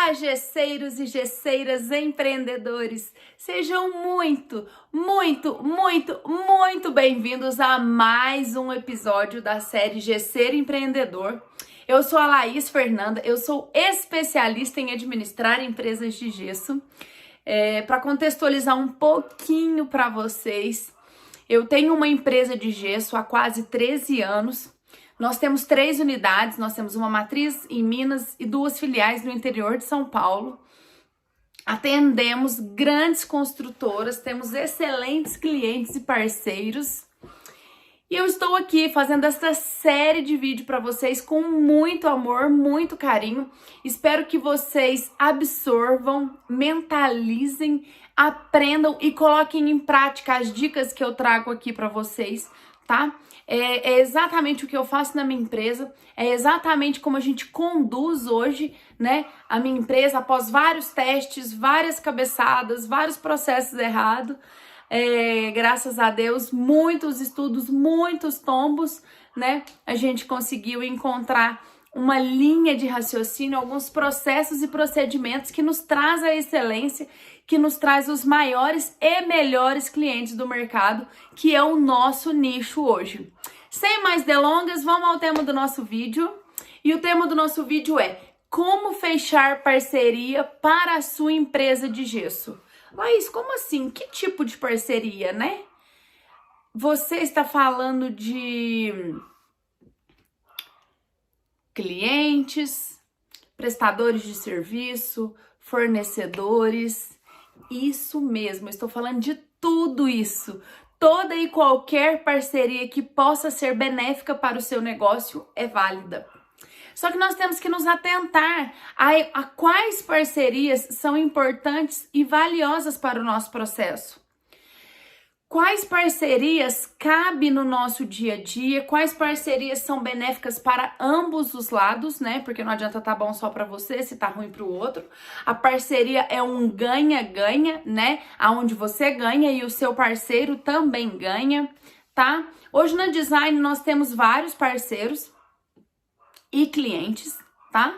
Olá, gesseiros e gesseiras empreendedores! Sejam muito bem-vindos a mais um episódio da série Gesseiro Empreendedor. Eu sou a Laís Fernanda, eu sou especialista em administrar empresas de gesso. Para contextualizar um pouquinho para vocês, eu tenho uma empresa de gesso há quase 13 anos. Nós temos 3 unidades, nós temos uma matriz em Minas e 2 filiais no interior de São Paulo. Atendemos grandes construtoras, temos excelentes clientes e parceiros. E eu estou aqui fazendo essa série de vídeo para vocês com muito amor, muito carinho. Espero que vocês absorvam, mentalizem, aprendam e coloquem em prática as dicas que eu trago aqui para vocês, tá? É exatamente o que eu faço na minha empresa, é exatamente como a gente conduz hoje, né, a minha empresa após vários testes, várias cabeçadas, vários processos errados. Graças a Deus, muitos estudos, muitos tombos, né, a gente conseguiu encontrar uma linha de raciocínio, alguns processos e procedimentos que nos traz a excelência, que nos traz os maiores e melhores clientes do mercado, que é o nosso nicho hoje. Sem mais delongas, vamos ao tema do nosso vídeo. E o tema do nosso vídeo é como fechar parceria para a sua empresa de gesso. Laís, como assim? Que tipo de parceria, né? Você está falando de clientes, prestadores de serviço, fornecedores. Isso mesmo, estou falando de tudo isso. Toda e qualquer parceria que possa ser benéfica para o seu negócio é válida. Só que nós temos que nos atentar a quais parcerias são importantes e valiosas para o nosso processo. Quais parcerias cabem no nosso dia a dia, quais parcerias são benéficas para ambos os lados, né? Porque não adianta tá bom só para você se tá ruim para o outro. A parceria é um ganha-ganha, né? Aonde você ganha e o seu parceiro também ganha, tá? Hoje na Design nós temos vários parceiros e clientes, tá?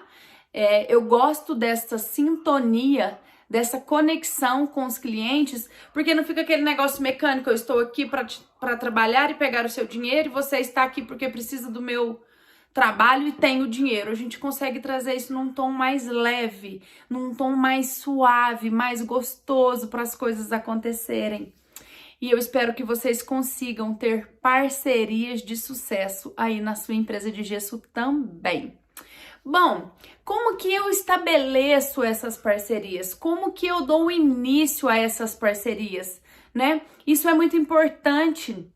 Eu gosto dessa sintonia, dessa conexão com os clientes, porque não fica aquele negócio mecânico, eu estou aqui para trabalhar e pegar o seu dinheiro e você está aqui porque precisa do meu trabalho e tem o dinheiro. A gente consegue trazer isso num tom mais leve, num tom mais suave, mais gostoso para as coisas acontecerem. E eu espero que vocês consigam ter parcerias de sucesso aí na sua empresa de gesso também. Bom, como que eu estabeleço essas parcerias? Como que eu dou início a essas parcerias, né? Isso é muito importante.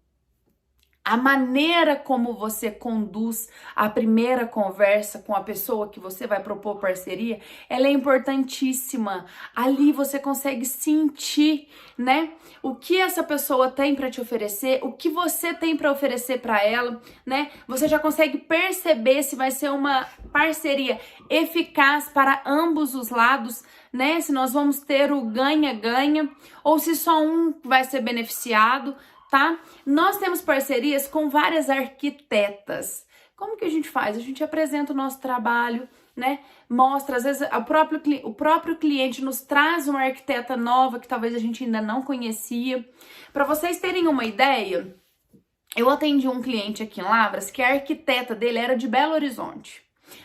A maneira como você conduz a primeira conversa com a pessoa que você vai propor parceria, ela é importantíssima. Ali você consegue sentir, né, o que essa pessoa tem para te oferecer, o que você tem para oferecer para ela, né? Você já consegue perceber se vai ser uma parceria eficaz para ambos os lados, né? Se nós vamos ter o ganha-ganha ou se só um vai ser beneficiado. Tá? Nós temos parcerias com várias arquitetas. Como que a gente faz? A gente apresenta o nosso trabalho, né? Mostra, às vezes o próprio cliente nos traz uma arquiteta nova que talvez a gente ainda não conhecia. Para vocês terem uma ideia, eu atendi um cliente aqui em Lavras que a arquiteta dele era de Belo Horizonte,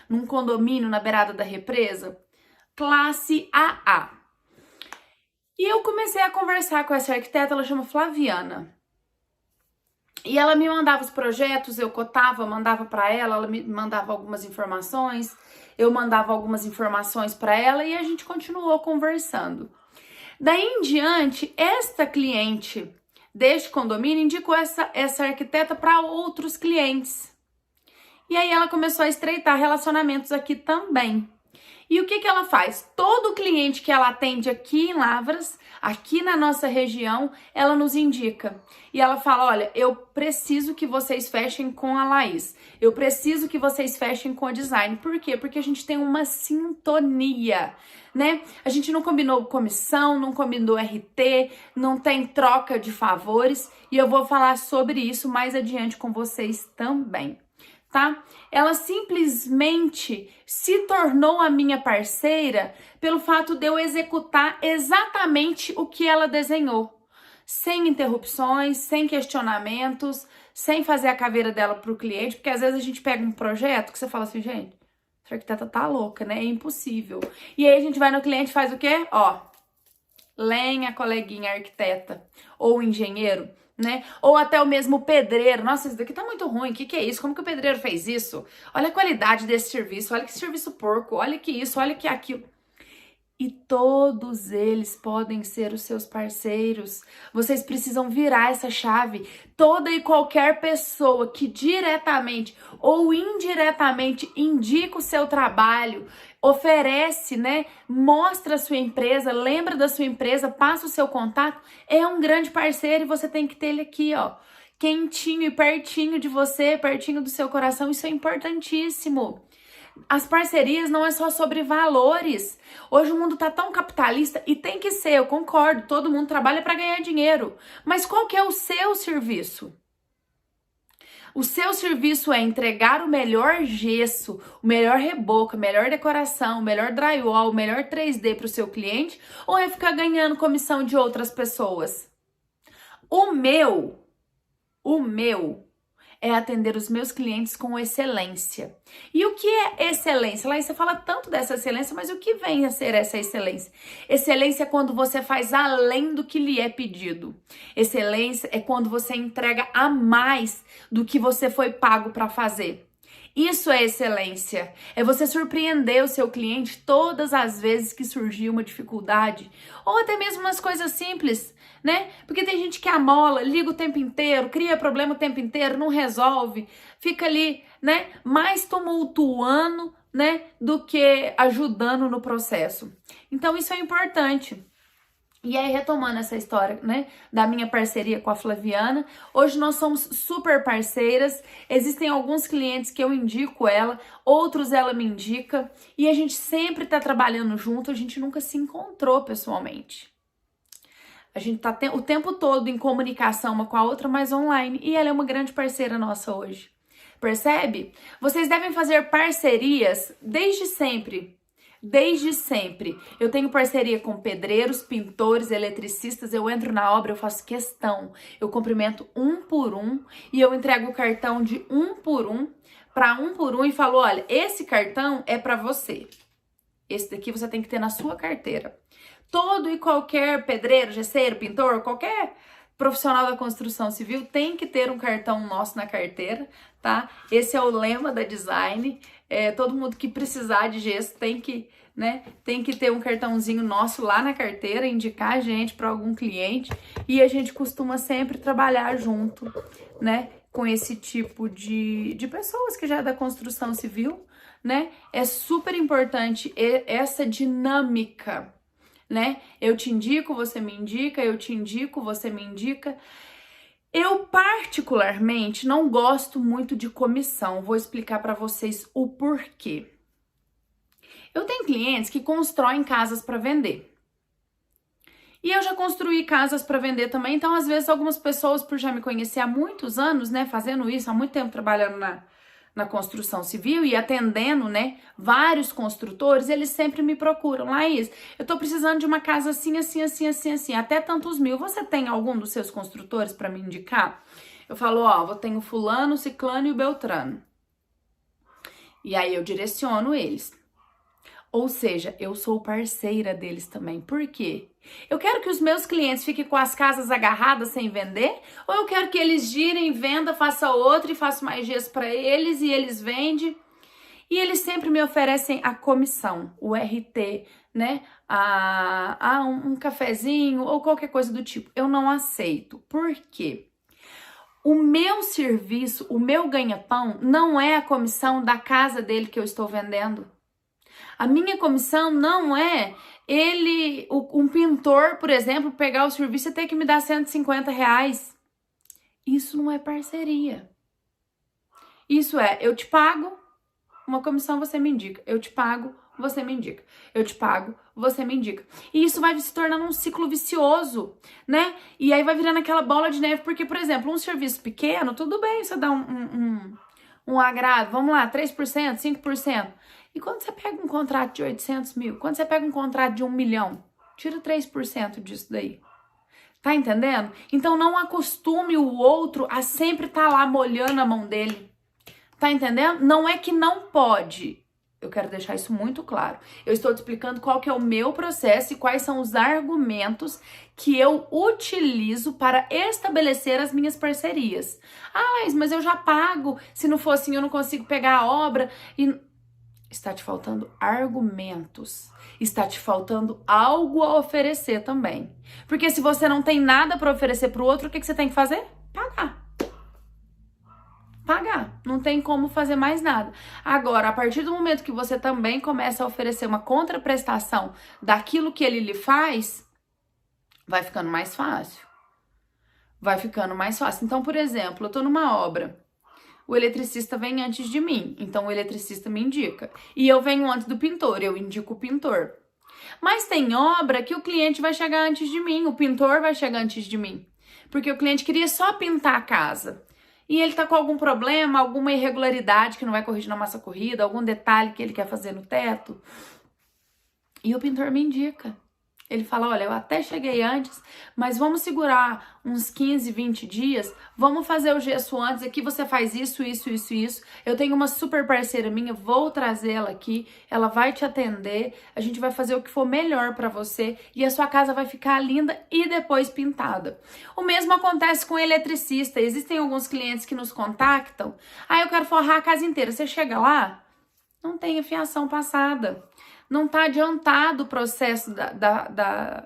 num condomínio na beirada da represa, classe AA. E eu comecei a conversar com essa arquiteta, ela chama Flaviana. E ela me mandava os projetos, eu cotava, mandava para ela me mandava algumas informações, eu mandava algumas informações para ela e a gente continuou conversando. Daí em diante, esta cliente deste condomínio indicou essa arquiteta para outros clientes. E aí ela começou a estreitar relacionamentos aqui também. E o que ela faz? Todo cliente que ela atende aqui em Lavras, aqui na nossa região, ela nos indica. E ela fala, olha, eu preciso que vocês fechem com a Laís. Eu preciso que vocês fechem com a Design. Por quê? Porque a gente tem uma sintonia, né? A gente não combinou comissão, não combinou RT, não tem troca de favores. E eu vou falar sobre isso mais adiante com vocês também. tá? Ela simplesmente se tornou a minha parceira pelo fato de eu executar exatamente o que ela desenhou. Sem interrupções, sem questionamentos, sem fazer a caveira dela pro cliente, porque às vezes a gente pega um projeto que você fala assim, gente, essa arquiteta tá louca, né? É impossível. E aí a gente vai no cliente e faz o quê? Ó, lenha, coleguinha arquiteta ou engenheiro, né? Ou até o mesmo pedreiro. Nossa, isso daqui tá muito ruim. O que é isso? Como que o pedreiro fez isso? Olha a qualidade desse serviço. Olha que serviço porco. Olha que isso, olha que aquilo. E todos eles podem ser os seus parceiros. Vocês precisam virar essa chave. Toda e qualquer pessoa que diretamente ou indiretamente indica o seu trabalho, oferece, né? Mostra a sua empresa, lembra da sua empresa, passa o seu contato, é um grande parceiro e você tem que ter ele aqui, ó, quentinho e pertinho de você, pertinho do seu coração. Isso é importantíssimo. As parcerias não é só sobre valores. Hoje o mundo tá tão capitalista e tem que ser, eu concordo, todo mundo trabalha para ganhar dinheiro. Mas qual que é o seu serviço? O seu serviço é entregar o melhor gesso, o melhor reboco, a melhor decoração, o melhor drywall, o melhor 3D para o seu cliente, ou é ficar ganhando comissão de outras pessoas? O meu é atender os meus clientes com excelência. E o que é excelência? Lá você fala tanto dessa excelência, mas o que vem a ser essa excelência? Excelência é quando você faz além do que lhe é pedido. Excelência é quando você entrega a mais do que você foi pago para fazer. Isso é excelência. É você surpreender o seu cliente todas as vezes que surgir uma dificuldade. Ou até mesmo nas coisas simples, né? Porque tem gente que amola, liga o tempo inteiro, cria problema o tempo inteiro, não resolve. Fica ali, né? Mais tumultuando, né? Do que ajudando no processo. Então isso é importante. E aí, retomando essa história, né, da minha parceria com a Flaviana, hoje nós somos super parceiras, existem alguns clientes que eu indico ela, outros ela me indica, e a gente sempre tá trabalhando junto, a gente nunca se encontrou pessoalmente. A gente tá o tempo todo em comunicação uma com a outra, mas online, e ela é uma grande parceira nossa hoje. Percebe? Vocês devem fazer parcerias desde sempre. Desde sempre. Eu tenho parceria com pedreiros, pintores, eletricistas. Eu entro na obra, eu faço questão. Eu cumprimento um por um e eu entrego o cartão de um por um para um por um e falo, olha, esse cartão é para você. Esse daqui você tem que ter na sua carteira. Todo e qualquer pedreiro, gesseiro, pintor, qualquer profissional da construção civil tem que ter um cartão nosso na carteira, tá? Esse é o lema da Design. Todo mundo que precisar de gesso tem que, né, tem que ter um cartãozinho nosso lá na carteira, indicar a gente para algum cliente, e a gente costuma sempre trabalhar junto, né, com esse tipo de pessoas que já é da construção civil, né? É super importante essa dinâmica, né? Eu te indico, você me indica, eu te indico, você me indica. Eu particularmente não gosto muito de comissão, vou explicar para vocês o porquê. Eu tenho clientes que constroem casas para vender. E eu já construí casas para vender também, então às vezes algumas pessoas, por já me conhecer há muitos anos, né, fazendo isso, há muito tempo trabalhando na construção civil e atendendo, né, vários construtores, eles sempre me procuram. Laís, eu tô precisando de uma casa assim, assim, assim, assim, assim, até tantos mil. Você tem algum dos seus construtores para me indicar? Eu falo, ó, eu tenho fulano, ciclano e o beltrano. E aí eu direciono eles. Ou seja, eu sou parceira deles também. Por quê? Eu quero que os meus clientes fiquem com as casas agarradas sem vender? Ou eu quero que eles girem, venda, faça outra e faça mais gesso para eles e eles vendem? E eles sempre me oferecem a comissão, o RT, né? Um cafezinho ou qualquer coisa do tipo. Eu não aceito. Por quê? O meu serviço, o meu ganha-pão não é a comissão da casa dele que eu estou vendendo. A minha comissão não é um pintor, por exemplo, pegar o serviço e ter que me dar R$150. Isso não é parceria. Isso é, eu te pago, uma comissão você me indica. Eu te pago, você me indica. Eu te pago, você me indica. E isso vai se tornando um ciclo vicioso, né? E aí vai virando aquela bola de neve, porque, por exemplo, um serviço pequeno, tudo bem, você dá um um agrado, vamos lá, 3%, 5%. E quando você pega um contrato de 800 mil, quando você pega um contrato de 1 milhão, tira 3% disso daí. Tá entendendo? Então não acostume o outro a sempre estar lá molhando a mão dele. Tá entendendo? Não é que não pode. Eu quero deixar isso muito claro. Eu estou te explicando qual que é o meu processo e quais são os argumentos que eu utilizo para estabelecer as minhas parcerias. Ah, mas eu já pago. Se não for assim, eu não consigo pegar a obra. E está te faltando argumentos. Está te faltando algo a oferecer também. Porque se você não tem nada para oferecer para o outro, o que você tem que fazer? Pagar. Pagar. Não tem como fazer mais nada. Agora, a partir do momento que você também começa a oferecer uma contraprestação daquilo que ele lhe faz, vai ficando mais fácil. Vai ficando mais fácil. Então, por exemplo, eu tô numa obra. O eletricista vem antes de mim, então o eletricista me indica. E eu venho antes do pintor, eu indico o pintor. Mas tem obra que o cliente vai chegar antes de mim, o pintor vai chegar antes de mim. Porque o cliente queria só pintar a casa. E ele tá com algum problema, alguma irregularidade que não vai corrigir na massa corrida, algum detalhe que ele quer fazer no teto. E o pintor me indica. Ele fala, olha, eu até cheguei antes, mas vamos segurar uns 15, 20 dias, vamos fazer o gesso antes, aqui você faz isso, isso, isso, isso. Eu tenho uma super parceira minha, vou trazê-la aqui, ela vai te atender, a gente vai fazer o que for melhor pra você e a sua casa vai ficar linda e depois pintada. O mesmo acontece com o eletricista, existem alguns clientes que nos contactam, eu quero forrar a casa inteira, você chega lá, não tem a fiação passada. Não está adiantado o processo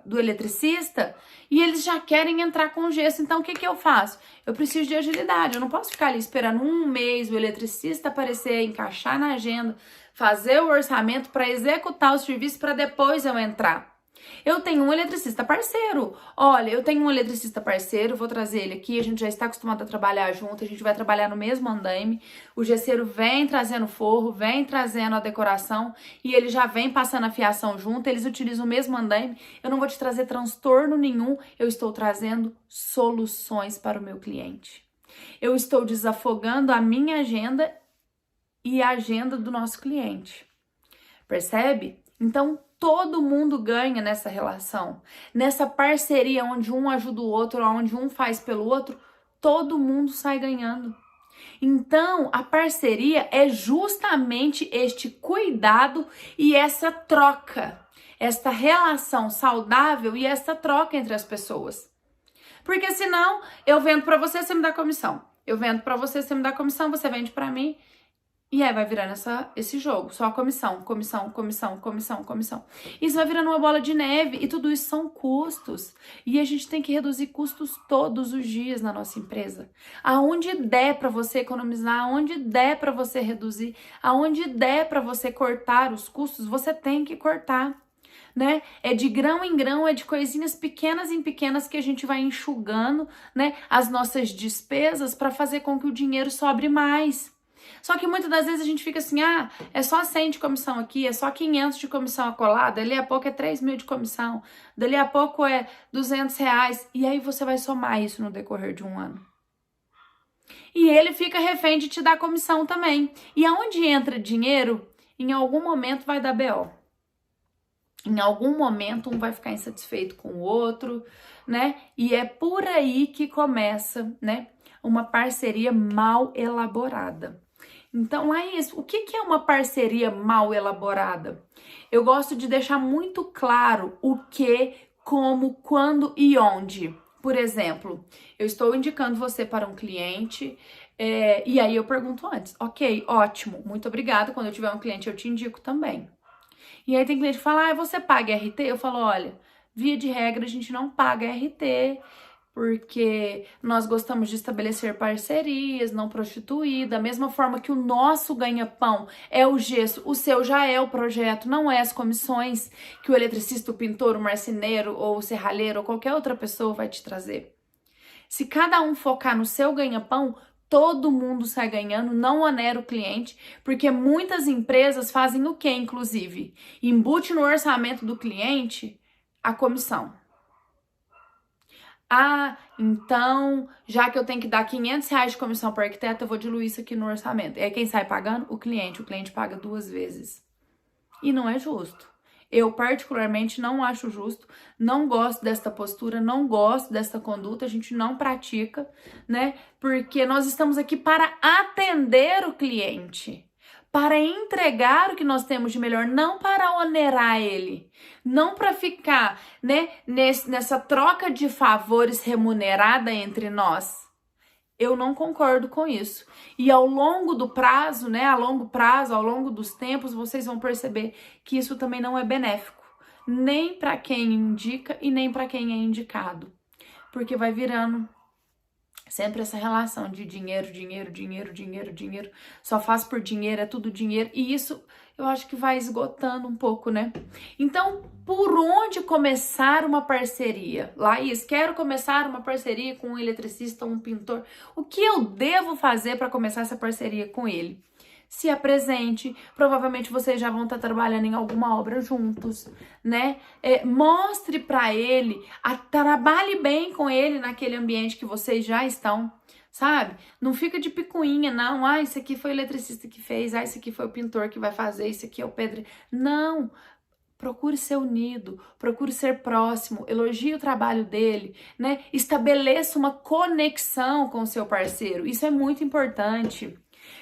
do eletricista e eles já querem entrar com gesso. Então, o que eu faço? Eu preciso de agilidade. Eu não posso ficar ali esperando um mês o eletricista aparecer, encaixar na agenda, fazer o orçamento para executar o serviço para depois eu entrar. Eu tenho um eletricista parceiro. Olha, eu tenho um eletricista parceiro, vou trazer ele aqui, a gente já está acostumado a trabalhar junto, a gente vai trabalhar no mesmo andaime. O gesseiro vem trazendo forro, vem trazendo a decoração e ele já vem passando a fiação junto, eles utilizam o mesmo andaime. Eu não vou te trazer transtorno nenhum, eu estou trazendo soluções para o meu cliente. Eu estou desafogando a minha agenda e a agenda do nosso cliente. Percebe? Então, todo mundo ganha nessa relação, nessa parceria onde um ajuda o outro, onde um faz pelo outro, todo mundo sai ganhando. Então, a parceria é justamente este cuidado e essa troca, esta relação saudável e essa troca entre as pessoas. Porque senão, eu vendo para você, você me dá comissão. Eu vendo para você, você me dá comissão, você vende para mim. E aí vai virando esse jogo, só comissão, comissão, comissão, comissão, comissão. Isso vai virando uma bola de neve e tudo isso são custos. E a gente tem que reduzir custos todos os dias na nossa empresa. Aonde der para você economizar, aonde der para você reduzir, aonde der para você cortar os custos, você tem que cortar. Né? É de grão em grão, é de coisinhas pequenas em pequenas que a gente vai enxugando, né, as nossas despesas para fazer com que o dinheiro sobre mais. Só que muitas das vezes a gente fica assim, é só 100 de comissão aqui, é só 500 de comissão acolá, dali a pouco é 3 mil de comissão, dali a pouco é 200 reais, e aí você vai somar isso no decorrer de um ano. E ele fica refém de te dar comissão também. E aonde entra dinheiro, em algum momento vai dar BO. Em algum momento um vai ficar insatisfeito com o outro, né? E é por aí que começa, né, uma parceria mal elaborada. Então, Laís, o que é uma parceria mal elaborada? Eu gosto de deixar muito claro o que, como, quando e onde. Por exemplo, eu estou indicando você para um cliente e aí eu pergunto antes, ok, ótimo, muito obrigada, quando eu tiver um cliente eu te indico também. E aí tem cliente que fala, você paga RT? Eu falo, olha, via de regra a gente não paga RT, porque nós gostamos de estabelecer parcerias, não prostituir, da mesma forma que o nosso ganha-pão é o gesso, o seu já é o projeto, não é as comissões que o eletricista, o pintor, o marceneiro ou o serralheiro ou qualquer outra pessoa vai te trazer. Se cada um focar no seu ganha-pão, todo mundo sai ganhando, não onera o cliente, porque muitas empresas fazem o que, inclusive? Embute no orçamento do cliente a comissão. Ah, então, já que eu tenho que dar R$ 500 de comissão para arquiteto, eu vou diluir isso aqui no orçamento. E aí quem sai pagando? O cliente paga 2 vezes. E não é justo. Eu particularmente não acho justo, não gosto desta postura, não gosto desta conduta, a gente não pratica, né? Porque nós estamos aqui para atender o cliente, para entregar o que nós temos de melhor, não para onerar ele, não para ficar, né, nessa troca de favores remunerada entre nós. Eu não concordo com isso. E ao longo do prazo, né, a longo prazo, ao longo dos tempos, vocês vão perceber que isso também não é benéfico, nem para quem indica e nem para quem é indicado. Porque vai virando sempre essa relação de dinheiro, dinheiro, dinheiro, dinheiro, dinheiro. Só faz por dinheiro, é tudo dinheiro. E isso eu acho que vai esgotando um pouco, né? Então, por onde começar uma parceria? Laís, quero começar uma parceria com um eletricista, um pintor. O que eu devo fazer para começar essa parceria com ele? Se apresente, provavelmente vocês já vão estar trabalhando em alguma obra juntos, né? Mostre para ele, trabalhe bem com ele naquele ambiente que vocês já estão, sabe? Não fica de picuinha, não. Ah, isso aqui foi o eletricista que fez, ah, isso aqui foi o pintor que vai fazer, isso aqui é o pedreiro. Não! Procure ser unido, procure ser próximo, elogie o trabalho dele, né? Estabeleça uma conexão com o seu parceiro. Isso é muito importante.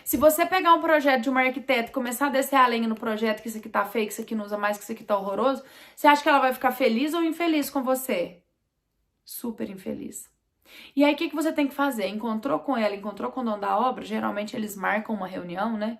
Se você pegar um projeto de uma arquiteta e começar a descer a lenha no projeto, que isso aqui tá feio, que isso aqui não usa mais, que isso aqui tá horroroso, você acha que ela vai ficar feliz ou infeliz com você? Super infeliz. E aí, o que você tem que fazer? Encontrou com ela, encontrou com o dono da obra, geralmente eles marcam uma reunião, né?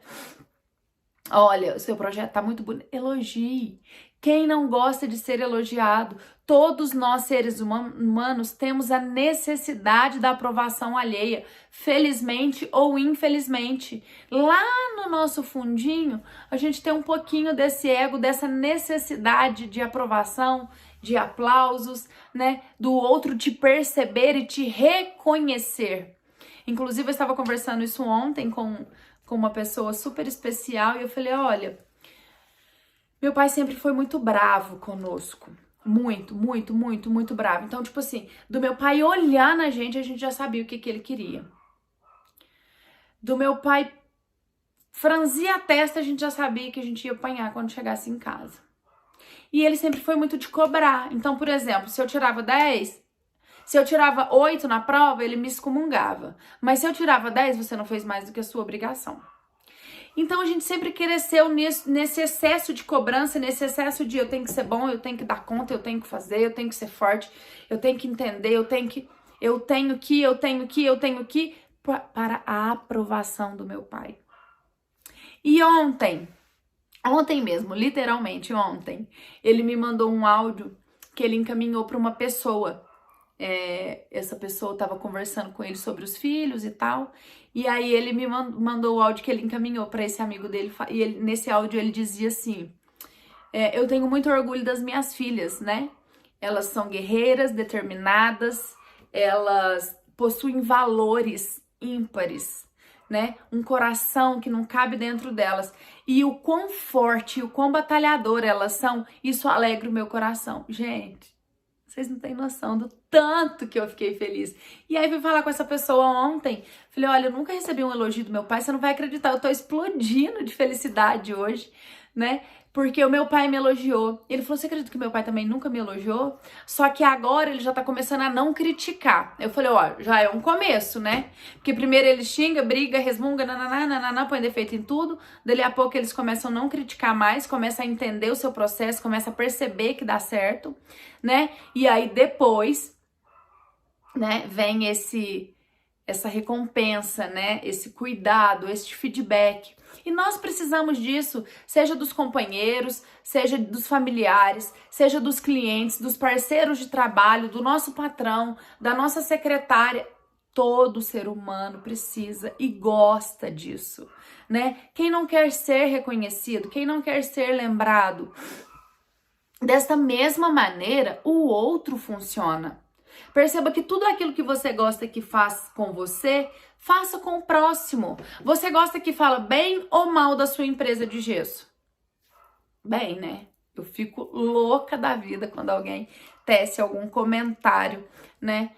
Olha, o seu projeto tá muito bonito. Elogie. Quem não gosta de ser elogiado? Todos nós, seres humanos, temos a necessidade da aprovação alheia, felizmente ou infelizmente. Lá no nosso fundinho, a gente tem um pouquinho desse ego, dessa necessidade de aprovação, de aplausos, né? Do outro te perceber e te reconhecer. Inclusive, eu estava conversando isso ontem com uma pessoa super especial e eu falei, olha, meu pai sempre foi muito bravo conosco. Muito, muito, muito, muito bravo. Então, tipo assim, do meu pai olhar na gente, a gente já sabia o que ele queria. Do meu pai franzir a testa, a gente já sabia que a gente ia apanhar quando chegasse em casa. E ele sempre foi muito de cobrar. Então, por exemplo, se eu tirava 10, se eu tirava 8 na prova, ele me excomungava. Mas se eu tirava 10, você não fez mais do que a sua obrigação. Então a gente sempre cresceu nesse excesso de cobrança, nesse excesso de eu tenho que ser bom, eu tenho que dar conta, eu tenho que fazer, eu tenho que ser forte, eu tenho que entender, eu tenho que, para a aprovação do meu pai. E ontem mesmo, literalmente ontem, ele me mandou um áudio que ele encaminhou para uma pessoa. Essa pessoa estava conversando com ele sobre os filhos e tal, e aí ele me mandou o áudio que ele encaminhou para esse amigo dele, e nesse áudio ele dizia assim, eu tenho muito orgulho das minhas filhas, né? Elas são guerreiras, determinadas, elas possuem valores ímpares, né? Um coração que não cabe dentro delas, e o quão forte e o quão batalhador elas são, isso alegra o meu coração. Gente, vocês não têm noção do tanto que eu fiquei feliz. E aí fui falar com essa pessoa ontem. Falei, olha, eu nunca recebi um elogio do meu pai, você não vai acreditar, eu tô explodindo de felicidade hoje, né? Porque o meu pai me elogiou. Ele falou, você acredita que meu pai também nunca me elogiou? Só que agora ele já tá começando a não criticar. Eu falei, ó, já é um começo, né? Porque primeiro ele xinga, briga, resmunga, nananá, põe defeito em tudo. Dali a pouco eles começam a não criticar mais, começam a entender o seu processo, começam a perceber que dá certo, né? E aí depois, né, vem essa recompensa, né? Esse cuidado, esse feedback. E nós precisamos disso, seja dos companheiros, seja dos familiares, seja dos clientes, dos parceiros de trabalho, do nosso patrão, da nossa secretária. Todo ser humano precisa e gosta disso, né? Quem não quer ser reconhecido, quem não quer ser lembrado? Desta mesma maneira, o outro funciona. Perceba que tudo aquilo que você gosta que faz com você, faça com o próximo. Você gosta que fala bem ou mal da sua empresa de gesso? Bem, né? Eu fico louca da vida quando alguém tece algum comentário, né,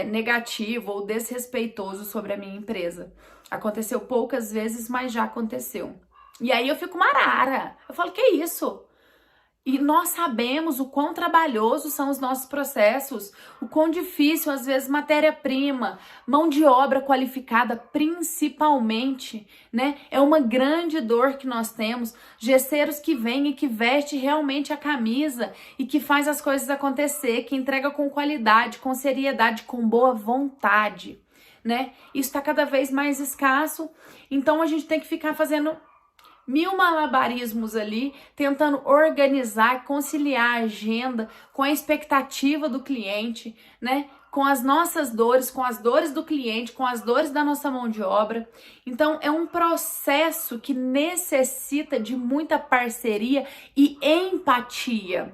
negativo ou desrespeitoso sobre a minha empresa. Aconteceu poucas vezes, mas já aconteceu. E aí eu fico marara. Eu falo, que isso? E nós sabemos o quão trabalhosos são os nossos processos, o quão difícil, às vezes, matéria-prima, mão de obra qualificada, principalmente, né? É uma grande dor que nós temos. Gesseiros que vêm e que veste realmente a camisa e que faz as coisas acontecer, que entrega com qualidade, com seriedade, com boa vontade, né? Isso está cada vez mais escasso, então a gente tem que ficar fazendo 1000 malabarismos ali, tentando organizar, conciliar a agenda com a expectativa do cliente, né? Com as nossas dores, com as dores do cliente, com as dores da nossa mão de obra. Então, é um processo que necessita de muita parceria e empatia.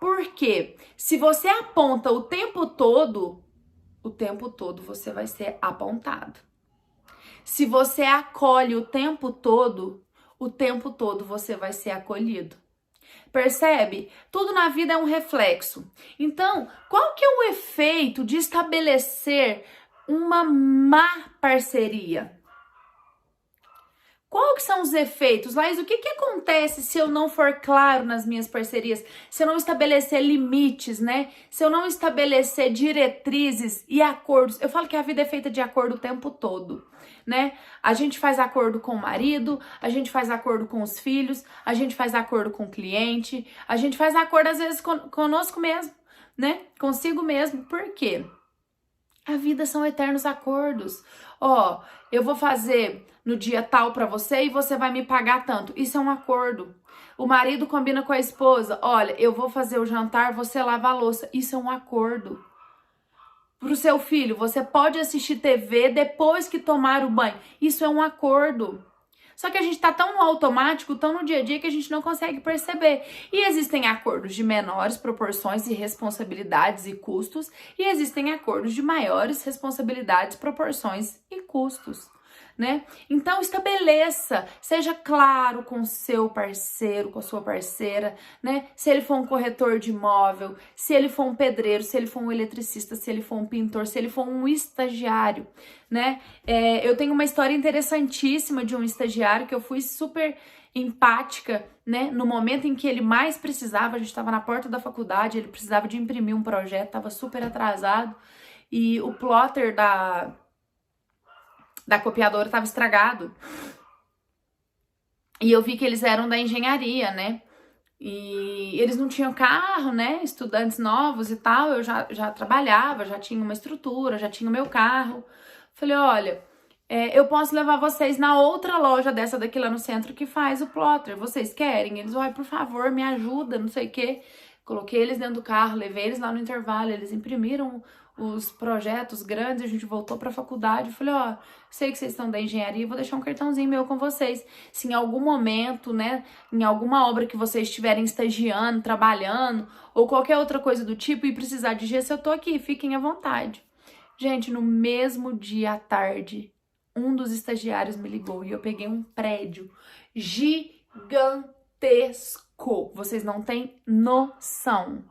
Por quê? Se você aponta o tempo todo você vai ser apontado. Se você acolhe o tempo todo você vai ser acolhido. Percebe? Tudo na vida é um reflexo. Então, qual que é o efeito de estabelecer uma má parceria? Qual que são os efeitos? Laís, o que acontece se eu não for claro nas minhas parcerias? Se eu não estabelecer limites, né? Se eu não estabelecer diretrizes e acordos? Eu falo que a vida é feita de acordo o tempo todo, né? A gente faz acordo com o marido, a gente faz acordo com os filhos, a gente faz acordo com o cliente, a gente faz acordo às vezes conosco mesmo, né? Consigo mesmo. Por quê? A vida são eternos acordos. Ó, eu vou fazer no dia tal pra você e você vai me pagar tanto. Isso é um acordo. O marido combina com a esposa. Olha, eu vou fazer o jantar, você lava a louça. Isso é um acordo. Pro seu filho, você pode assistir TV depois que tomar o banho. Isso é um acordo. Só que a gente tá tão no automático, tão no dia a dia, que a gente não consegue perceber. E existem acordos de menores proporções e responsabilidades e custos, e existem acordos de maiores responsabilidades, proporções e custos, né? Então estabeleça, seja claro com o seu parceiro, com a sua parceira, né? Se ele for um corretor de imóvel, se ele for um pedreiro, se ele for um eletricista, se ele for um pintor, se ele for um estagiário, né? Eu tenho uma história interessantíssima de um estagiário que eu fui super empática, né? No momento em que ele mais precisava, a gente estava na porta da faculdade, ele precisava de imprimir um projeto, estava super atrasado, e o plotter da copiadora estava estragado. E eu vi que eles eram da engenharia, né? E eles não tinham carro, né? Estudantes novos e tal. Eu já trabalhava, já tinha uma estrutura, já tinha o meu carro. Falei, olha, eu posso levar vocês na outra loja dessa daqui lá no centro que faz o plotter. Vocês querem? Eles, olha, por favor, me ajuda, não sei o quê. Coloquei eles dentro do carro, levei eles lá no intervalo, eles imprimiram os projetos grandes, a gente voltou pra faculdade, falei, ó, sei que vocês estão da engenharia, vou deixar um cartãozinho meu com vocês. Se em algum momento, né, em alguma obra que vocês estiverem estagiando, trabalhando, ou qualquer outra coisa do tipo, e precisar de gesso, eu tô aqui, fiquem à vontade. Gente, no mesmo dia à tarde, um dos estagiários me ligou e eu peguei um prédio gigantesco. Vocês não têm noção.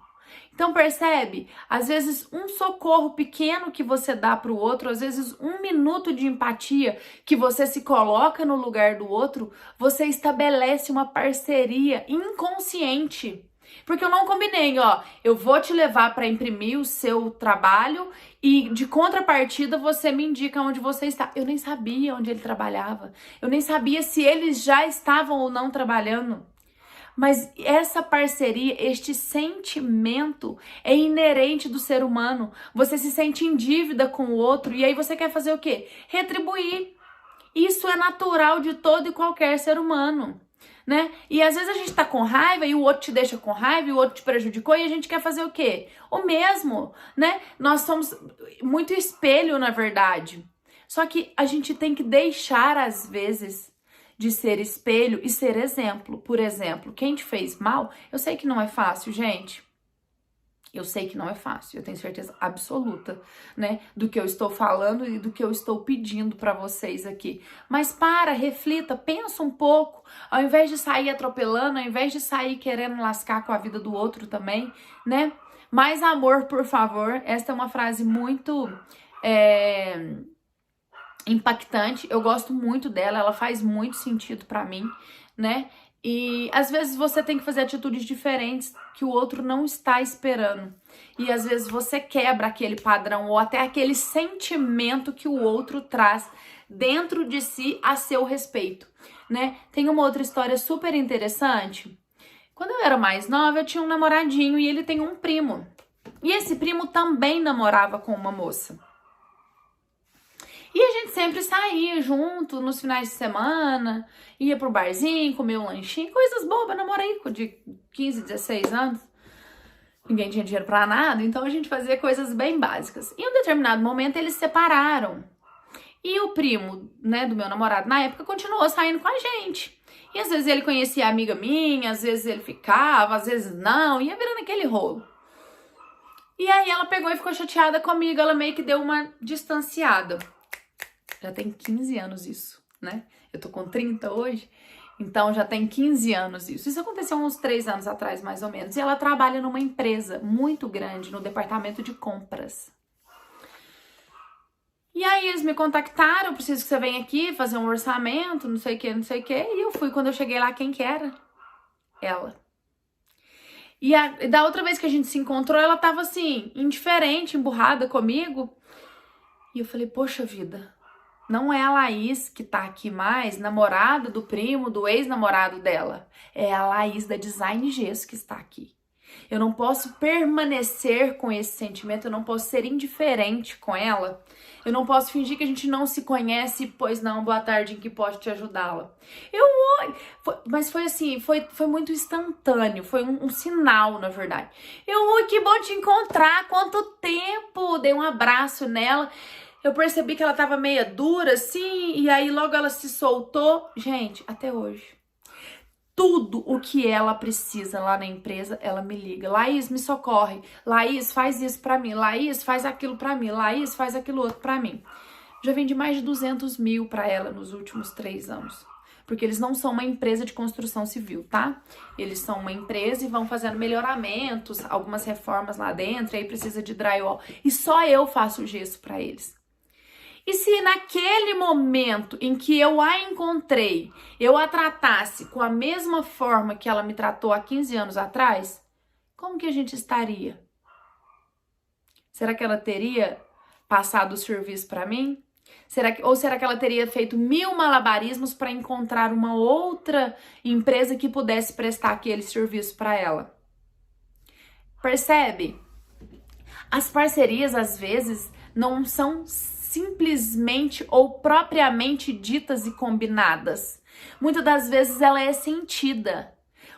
Então percebe? Às vezes um socorro pequeno que você dá para o outro, às vezes 1 minuto de empatia que você se coloca no lugar do outro, você estabelece uma parceria inconsciente. Porque eu não combinei, ó, eu vou te levar para imprimir o seu trabalho e de contrapartida você me indica onde você está. Eu nem sabia onde ele trabalhava, eu nem sabia se eles já estavam ou não trabalhando. Mas essa parceria, este sentimento é inerente do ser humano. Você se sente em dívida com o outro e aí você quer fazer o quê? Retribuir. Isso é natural de todo e qualquer ser humano, né? E às vezes a gente tá com raiva e o outro te deixa com raiva e o outro te prejudicou e a gente quer fazer o quê? O mesmo, né? Nós somos muito espelho, na verdade. Só que a gente tem que deixar, às vezes, de ser espelho e ser exemplo. Por exemplo, quem te fez mal, eu sei que não é fácil, gente. Eu sei que não é fácil, eu tenho certeza absoluta, né, do que eu estou falando e do que eu estou pedindo para vocês aqui. Mas reflita, pensa um pouco, ao invés de sair atropelando, ao invés de sair querendo lascar com a vida do outro também, né? Mais amor, por favor. Esta é uma frase muito impactante, eu gosto muito dela, ela faz muito sentido para mim, né? E às vezes você tem que fazer atitudes diferentes que o outro não está esperando. E às vezes você quebra aquele padrão ou até aquele sentimento que o outro traz dentro de si a seu respeito, né? Tem uma outra história super interessante. Quando eu era mais nova, eu tinha um namoradinho e ele tem um primo. E esse primo também namorava com uma moça. E a gente sempre saía junto nos finais de semana, ia pro barzinho, comia um lanchinho, coisas bobas, namorico de 15, 16 anos. Ninguém tinha dinheiro pra nada, então a gente fazia coisas bem básicas. Em um determinado momento eles se separaram. E o primo, né, do meu namorado na época continuou saindo com a gente. E às vezes ele conhecia a amiga minha, às vezes ele ficava, às vezes não, ia virando aquele rolo. E aí ela pegou e ficou chateada comigo, ela meio que deu uma distanciada. Já tem 15 anos isso, né? Eu tô com 30 hoje, então já tem 15 anos isso. Isso aconteceu uns 3 anos atrás, mais ou menos. E ela trabalha numa empresa muito grande, no departamento de compras. E aí eles me contactaram, preciso que você venha aqui fazer um orçamento, não sei o que, não sei o que. E eu fui, quando eu cheguei lá, quem que era? Ela. E da outra vez que a gente se encontrou, ela tava assim, indiferente, emburrada comigo. E eu falei, poxa vida, não é a Laís que tá aqui mais, namorada do primo, do ex-namorado dela. É a Laís da Design Gesso que está aqui. Eu não posso permanecer com esse sentimento, eu não posso ser indiferente com ela. Eu não posso fingir que a gente não se conhece, pois não, boa tarde, em que pode te ajudá-la. Mas foi assim, foi muito instantâneo, foi um sinal, na verdade. Que bom te encontrar, quanto tempo! Dei um abraço nela. Eu percebi que ela tava meia dura, assim, e aí logo ela se soltou. Gente, até hoje. Tudo o que ela precisa lá na empresa, ela me liga. Laís, me socorre. Laís, faz isso pra mim. Laís, faz aquilo pra mim. Laís, faz aquilo outro pra mim. Já vendi mais de 200 mil pra ela nos últimos 3 anos. Porque eles não são uma empresa de construção civil, tá? Eles são uma empresa e vão fazendo melhoramentos, algumas reformas lá dentro, aí precisa de drywall. E só eu faço gesso pra eles. E se naquele momento em que eu a encontrei, eu a tratasse com a mesma forma que ela me tratou há 15 anos atrás, como que a gente estaria? Será que ela teria passado o serviço para mim? Será que ela teria feito 1000 malabarismos para encontrar uma outra empresa que pudesse prestar aquele serviço para ela? Percebe? As parcerias, às vezes, não são simplesmente ou propriamente ditas e combinadas. Muitas das vezes ela é sentida.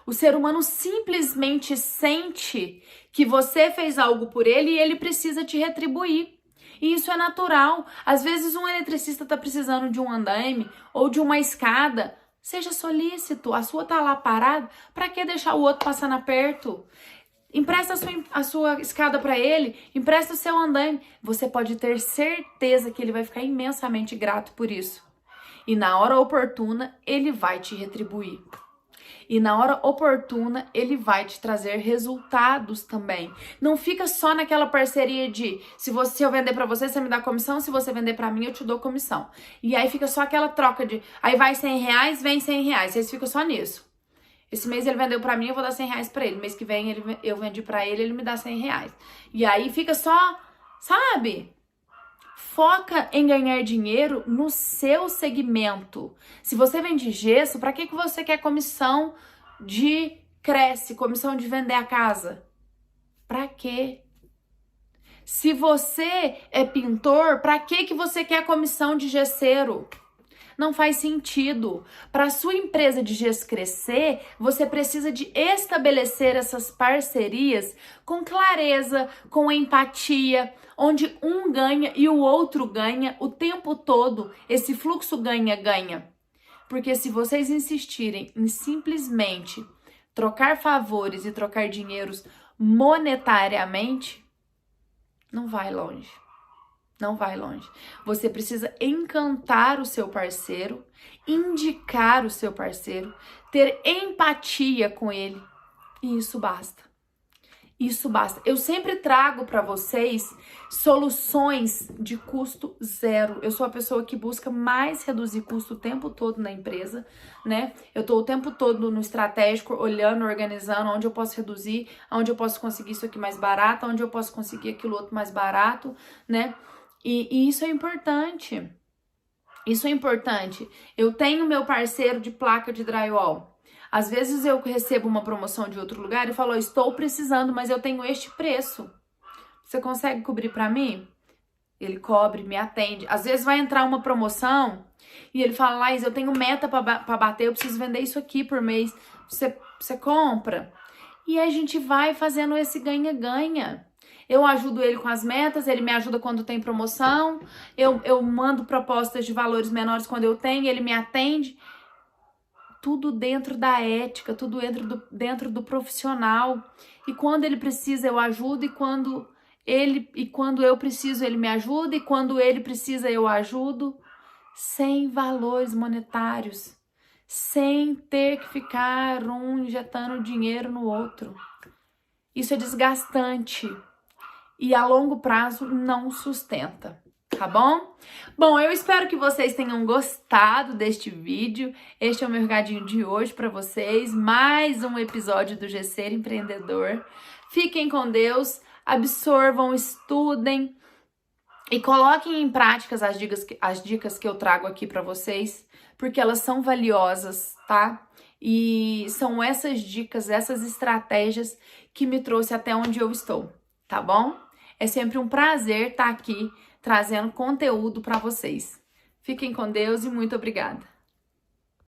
O ser humano simplesmente sente que você fez algo por ele e ele precisa te retribuir. E isso é natural. Às vezes um eletricista está precisando de um andaime ou de uma escada. Seja solícito, a sua tá lá parada, para que deixar o outro passando aperto? Empresta a sua escada para ele, empresta o seu andaime. Você pode ter certeza que ele vai ficar imensamente grato por isso. E na hora oportuna, ele vai te retribuir. E na hora oportuna, ele vai te trazer resultados também. Não fica só naquela parceria de se eu vender para você, você me dá comissão, se você vender para mim, eu te dou comissão. E aí fica só aquela troca de aí vai R$100, vem R$100. Vocês ficam só nisso. Esse mês ele vendeu pra mim, eu vou dar R$100 pra ele. Mês que vem eu vendi pra ele, ele me dá R$100. E aí fica só, sabe? Foca em ganhar dinheiro no seu segmento. Se você vende gesso, pra que você quer comissão de Cresce, comissão de vender a casa? Pra quê? Se você é pintor, pra que você quer comissão de gesseiro? Não faz sentido. Para a sua empresa de gesso crescer, você precisa de estabelecer essas parcerias com clareza, com empatia, onde um ganha e o outro ganha o tempo todo. Esse fluxo ganha-ganha. Porque se vocês insistirem em simplesmente trocar favores e trocar dinheiros monetariamente, não vai longe. Não vai longe. Você precisa encantar o seu parceiro, indicar o seu parceiro, ter empatia com ele. E isso basta. Isso basta. Eu sempre trago para vocês soluções de custo zero. Eu sou a pessoa que busca mais reduzir custo o tempo todo na empresa, né? Eu tô o tempo todo no estratégico, olhando, organizando onde eu posso reduzir, onde eu posso conseguir isso aqui mais barato, onde eu posso conseguir aquilo outro mais barato, né? E isso é importante. Isso é importante. Eu tenho meu parceiro de placa de drywall. Às vezes eu recebo uma promoção de outro lugar e falo, estou precisando, mas eu tenho este preço. Você consegue cobrir para mim? Ele cobre, me atende. Às vezes vai entrar uma promoção e ele fala, Laís, eu tenho meta para bater, eu preciso vender isso aqui por mês. Você compra? E a gente vai fazendo esse ganha-ganha. Eu ajudo ele com as metas, ele me ajuda quando tem promoção, eu mando propostas de valores menores quando eu tenho, ele me atende. Tudo dentro da ética, tudo dentro do profissional. E quando ele precisa, eu ajudo, e quando eu preciso, ele me ajuda, e quando ele precisa, eu ajudo, sem valores monetários, sem ter que ficar um injetando dinheiro no outro. Isso é desgastante. E a longo prazo não sustenta, tá bom? Bom, eu espero que vocês tenham gostado deste vídeo. Este é o meu recadinho de hoje para vocês. Mais um episódio do GC Empreendedor. Fiquem com Deus, absorvam, estudem e coloquem em prática as dicas que eu trago aqui para vocês, porque elas são valiosas, tá? E são essas dicas, essas estratégias que me trouxe até onde eu estou, tá bom? É sempre um prazer estar aqui trazendo conteúdo para vocês. Fiquem com Deus e muito obrigada.